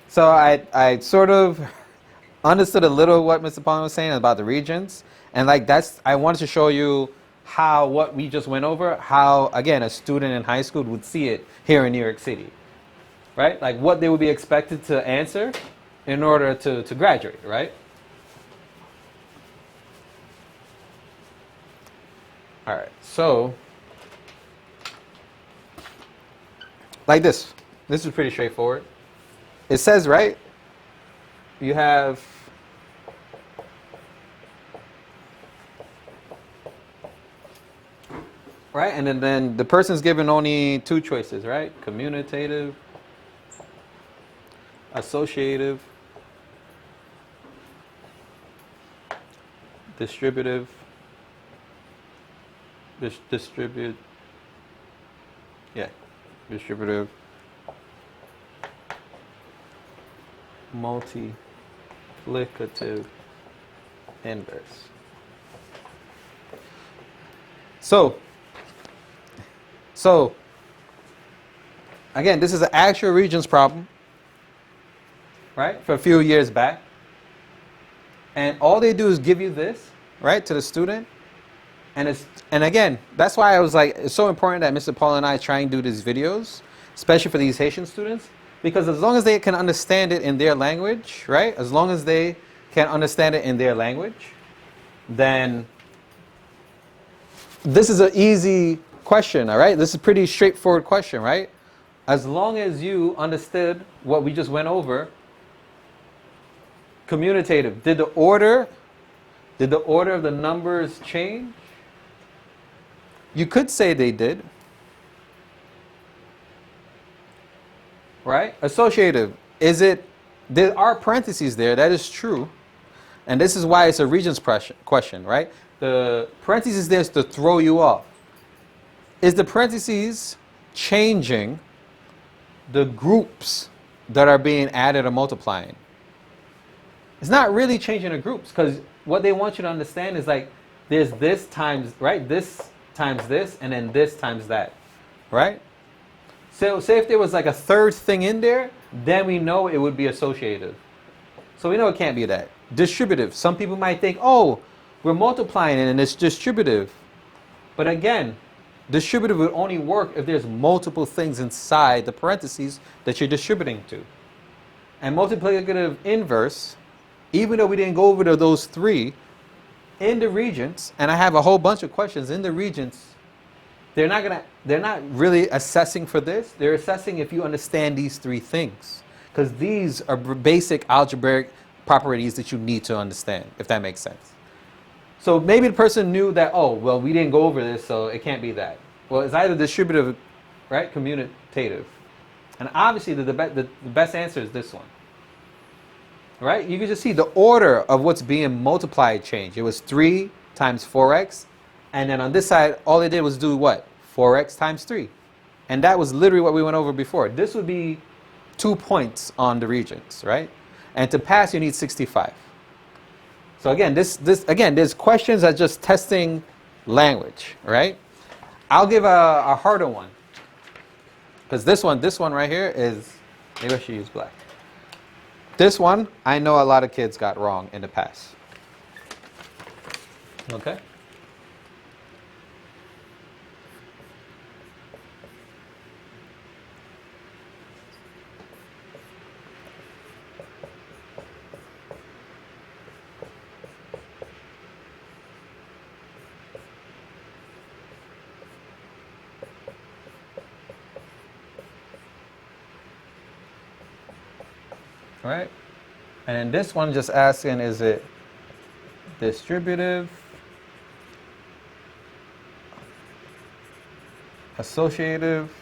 So I sort of understood a little what Mr. Paul was saying about the regions, and like I wanted to show you how what we just went over, how again a student in high school would see it here in New York City, right? Like what they would be expected to answer in order to graduate, right? All right, so like this is pretty straightforward. It says, right, you have right, and then the person's given only two choices, right? Commutative, associative, distributive, distributive, multiplicative, inverse. So again, this is an actual regions problem, right? For a few years back. And all they do is give you this, right, to the student. And again, that's why I was like, it's so important that Mr. Paul and I try and do these videos, especially for these Haitian students, because as long as they can understand it in their language, right? As long as they can understand it in their language, then this is an easy question, all right? This is a pretty straightforward question, right? As long as you understood what we just went over, commutative, did the order of the numbers change? You could say they did, right? Associative, there are parentheses there, that is true. And this is why it's a regions question, right? The parentheses there is to throw you off. Is the parentheses changing the groups that are being added or multiplying? It's not really changing the groups, because what they want you to understand is like there's this times, right? This times this, and then this times that, right? So say if there was like a third thing in there, then we know it would be associative. So we know it can't be that. Distributive. Some people might think, oh, we're multiplying it and it's distributive. But again, distributive would only work if there's multiple things inside the parentheses that you're distributing to. And multiplicative inverse, even though we didn't go over to those three, in the regions, and I have a whole bunch of questions in the regions, they're not really assessing for this. They're assessing if you understand these three things, because these are basic algebraic properties that you need to understand, if that makes sense. So maybe the person knew that, oh, well, we didn't go over this, so it can't be that. Well, it's either distributive, right, commutative. And obviously the best answer is this one. Right? You can just see the order of what's being multiplied changed. It was 3 times 4x. And then on this side, all they did was do what? 4x times 3. And that was literally what we went over before. This would be 2 points on the regions, right? And to pass, you need 65. So again, there's questions that just testing language, right? I'll give a harder one. Because this one right here is, maybe I should use black. This one, I know a lot of kids got wrong in the past. Okay? All right? And then this one just asking, is it distributive, associative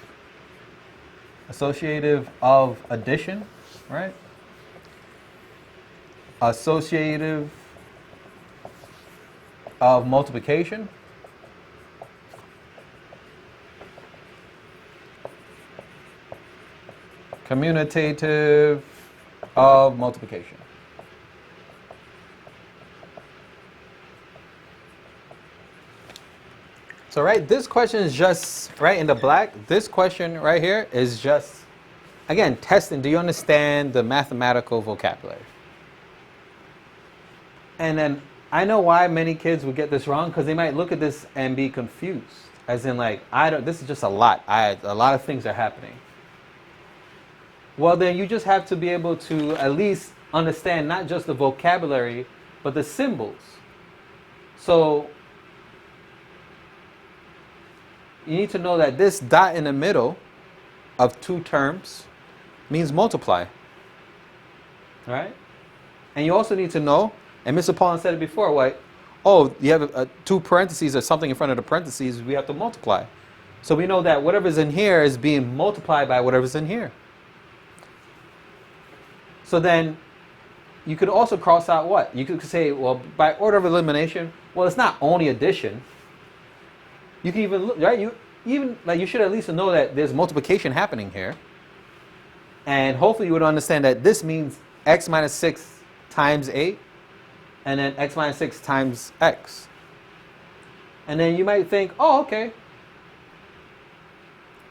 of addition, right? Associative of multiplication. Commutative of multiplication. So right, this question is just, right, in the black, this question right here is just again, testing, do you understand the mathematical vocabulary? And then I know why many kids would get this wrong, because they might look at this and be confused. As in, like, this is just a lot. A lot of things are happening. Well, then you just have to be able to at least understand not just the vocabulary, but the symbols. So you need to know that this dot in the middle of two terms means multiply. Right? And you also need to know, and Mr. Paulin said it before, like, oh, you have two parentheses or something in front of the parentheses, we have to multiply. So we know that whatever's in here is being multiplied by whatever's in here. So then you could also cross out what? You could say, well, by order of elimination, well, it's not only addition. You can even look, right? You should at least know that there's multiplication happening here. And hopefully you would understand that this means x minus 6 times 8, and then x minus 6 times x. And then you might think, oh, okay,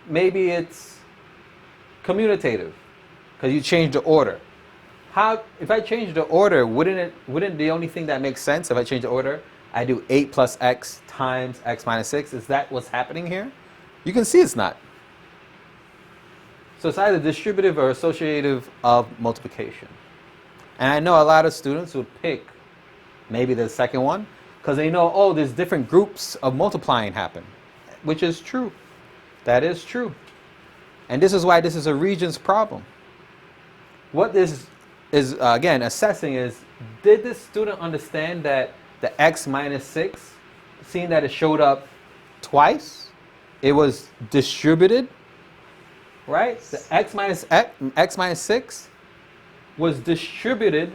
maybe it's commutative, because you changed the order. If I change the order, wouldn't the only thing that makes sense if I change the order, I do 8 plus x times x minus 6? Is that what's happening here? You can see it's not. So it's either distributive or associative of multiplication. And I know a lot of students would pick maybe the second one, because they know, oh, there's different groups of multiplying happen, which is true. That is true. And this is why this is a Regents problem. What this is, again, assessing is, did this student understand that the x minus 6, seeing that it showed up twice, it was distributed, right? The x minus 6 was distributed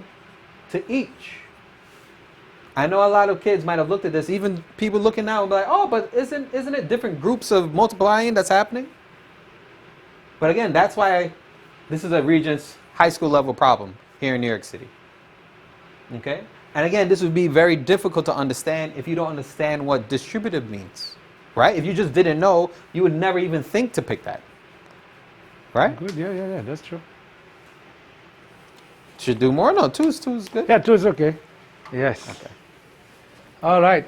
to each. I know a lot of kids might have looked at this, even people looking now and be like, oh, but isn't it different groups of multiplying that's happening? But again, that's why this is a Regents high school level problem here in New York City. Okay? And again, this would be very difficult to understand if you don't understand what distributive means. Right? If you just didn't know, you would never even think to pick that. Right? Good, yeah, that's true. Should do more? No, two is good. Yeah, 2 is okay. Yes. Okay. All right.